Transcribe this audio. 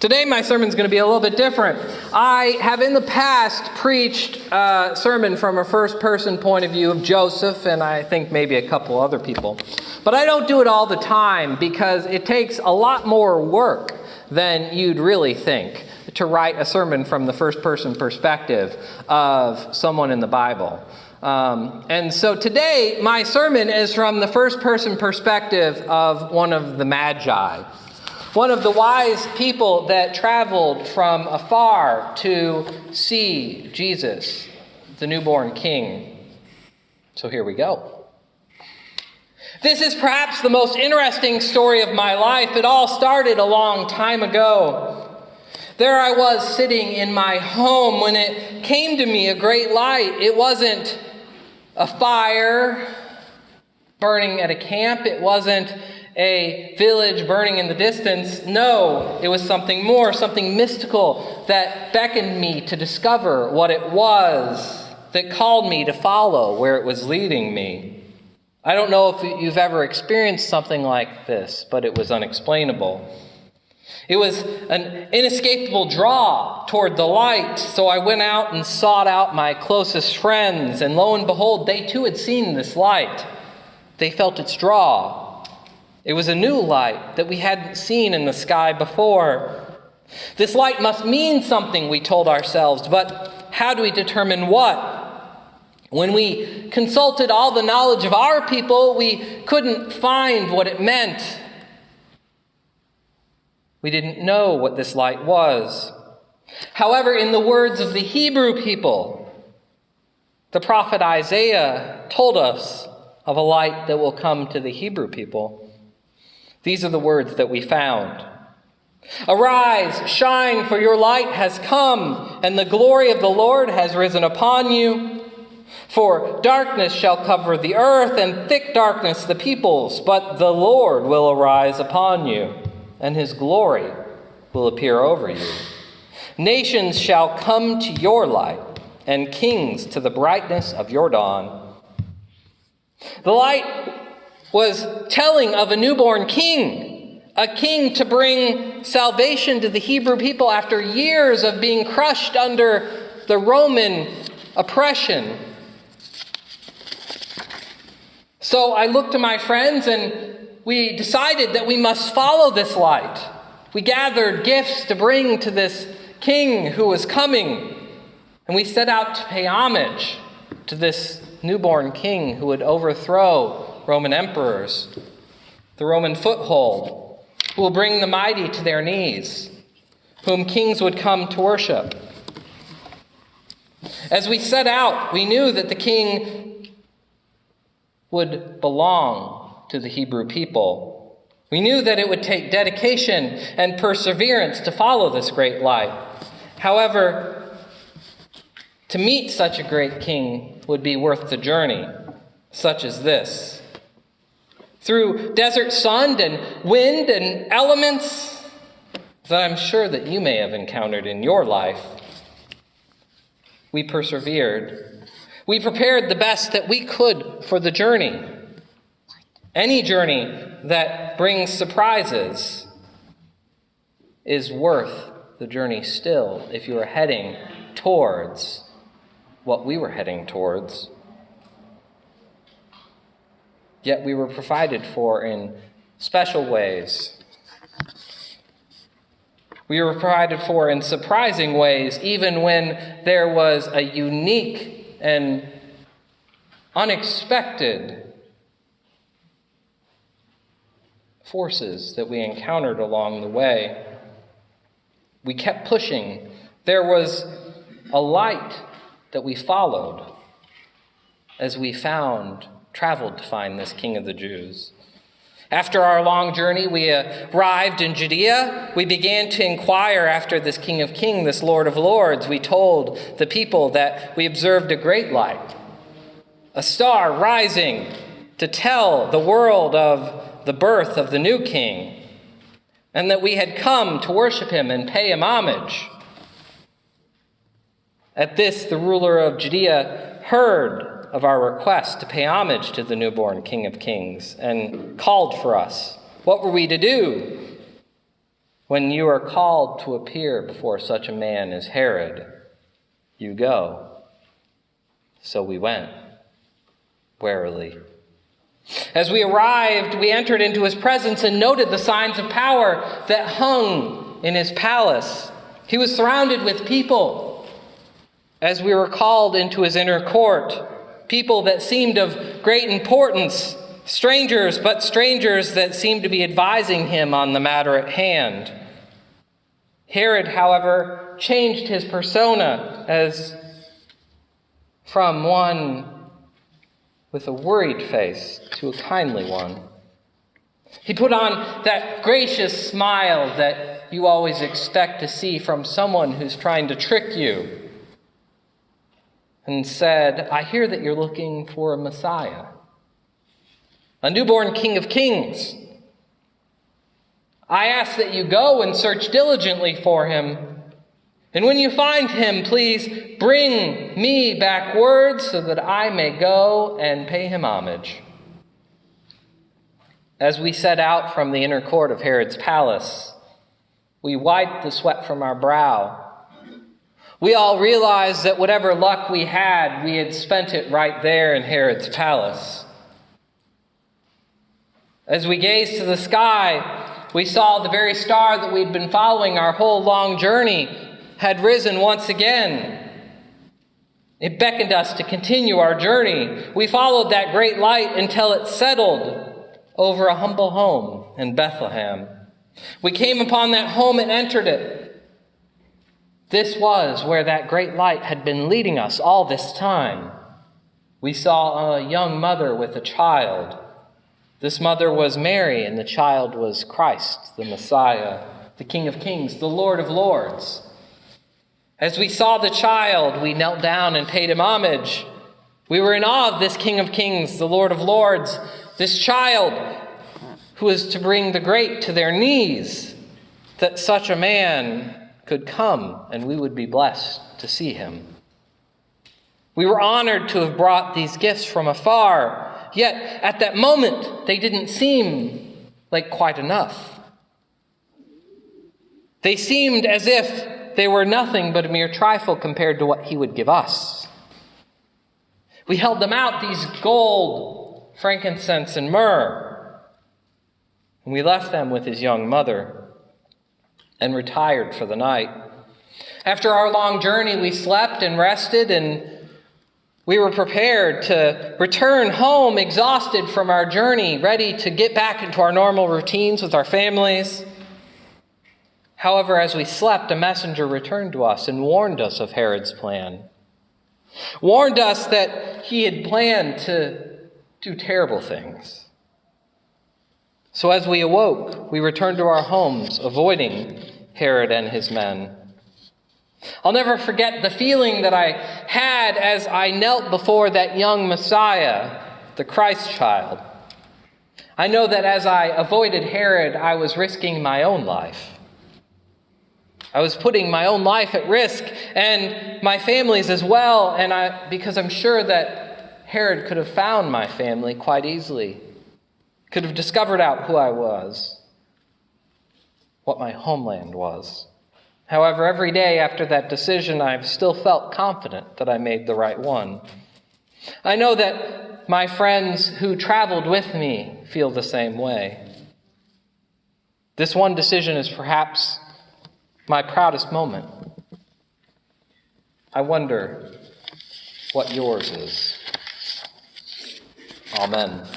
Today my sermon is going to be a little bit different. I have in the past preached a sermon from a first-person point of view of Joseph, and I think maybe a couple other people. But I don't do it all the time because it takes a lot more work than you'd really think to write a sermon from the first-person perspective of someone in the Bible. And so today my sermon is from the first-person perspective of one of the Magi. One of the wise people that traveled from afar to see Jesus, the newborn king. So here we go. This is perhaps the most interesting story of my life. It all started a long time ago. There I was sitting in my home when it came to me a great light. It wasn't a fire burning at a camp. It wasn't a village burning in the distance. No, it was something more, something mystical that beckoned me to discover what it was, that called me to follow where it was leading me. I don't know if you've ever experienced something like this, but it was unexplainable. It was an inescapable draw toward the light, so I went out and sought out my closest friends, and lo and behold, they too had seen this light. They felt its draw. It was a new light that we hadn't seen in the sky before. This light must mean something, we told ourselves, but how do we determine what? When we consulted all the knowledge of our people, we couldn't find what it meant. We didn't know what this light was. However, in the words of the Hebrew people, the prophet Isaiah told us of a light that will come to the Hebrew people. These are the words that we found. Arise, shine, for your light has come, and the glory of the Lord has risen upon you. For darkness shall cover the earth, and thick darkness the peoples, but the Lord will arise upon you, and his glory will appear over you. Nations shall come to your light, and kings to the brightness of your dawn. The light was telling of a newborn king, a king to bring salvation to the Hebrew people after years of being crushed under the Roman oppression. So I looked to my friends and we decided that we must follow this light. We gathered gifts to bring to this king who was coming, and we set out to pay homage to this newborn king who would overthrow Roman emperors, the Roman foothold, who will bring the mighty to their knees, whom kings would come to worship. As we set out, we knew that the king would belong to the Hebrew people. We knew that it would take dedication and perseverance to follow this great light. However, to meet such a great king would be worth the journey, such as this. Through desert sun and wind and elements that I'm sure that you may have encountered in your life, we persevered. We prepared the best that we could for the journey. Any journey that brings surprises is worth the journey still if you are heading towards what we were heading towards. Yet we were provided for in special ways. We were provided for in surprising ways, even when there was a unique and unexpected forces that we encountered along the way. We kept pushing. There was a light that we followed as we traveled to find this King of the Jews. After our long journey, we arrived in Judea. We began to inquire after this King of Kings, this Lord of Lords. We told the people that we observed a great light, a star rising to tell the world of the birth of the new king, and that we had come to worship him and pay him homage. At this, the ruler of Judea heard of our request to pay homage to the newborn King of Kings and called for us. What were we to do? When you are called to appear before such a man as Herod, you go. So we went, warily. As we arrived, we entered into his presence and noted the signs of power that hung in his palace. He was surrounded with people. As we were called into his inner court, people that seemed of great importance, strangers, but strangers that seemed to be advising him on the matter at hand. Herod, however, changed his persona as from one with a worried face to a kindly one. He put on that gracious smile that you always expect to see from someone who's trying to trick you, and said, I hear that you're looking for a Messiah, a newborn King of Kings. I ask that you go and search diligently for him. And when you find him, please bring me back word so that I may go and pay him homage. As we set out from the inner court of Herod's palace, we wiped the sweat from our brow. We all realized that whatever luck we had spent it right there in Herod's palace. As we gazed to the sky, we saw the very star that we'd been following our whole long journey had risen once again. It beckoned us to continue our journey. We followed that great light until it settled over a humble home in Bethlehem. We came upon that home and entered it. This was where that great light had been leading us all this time. We saw a young mother with a child. This mother was Mary, and the child was Christ, the Messiah, the King of Kings, the Lord of Lords. As we saw the child, we knelt down and paid him homage. We were in awe of this King of Kings, the Lord of Lords, this child who was to bring the great to their knees, that such a man could come and we would be blessed to see him. We were honored to have brought these gifts from afar, yet at that moment they didn't seem like quite enough. They seemed as if they were nothing but a mere trifle compared to what he would give us. We held them out, these gold, frankincense, and myrrh, and we left them with his young mother and retired for the night. After our long journey, we slept and rested, and we were prepared to return home exhausted from our journey, ready to get back into our normal routines with our families. However, as we slept, a messenger returned to us and warned us of Herod's plan. Warned us that he had planned to do terrible things. So as we awoke, we returned to our homes, avoiding Herod and his men. I'll never forget the feeling that I had as I knelt before that young Messiah, the Christ child. I know that as I avoided Herod, I was risking my own life. I was putting my own life at risk and my family's as well, because I'm sure that Herod could have found my family quite easily, could have discovered out who I was, what my homeland was. However, every day after that decision, I've still felt confident that I made the right one. I know that my friends who traveled with me feel the same way. This one decision is perhaps my proudest moment. I wonder what yours is. Amen.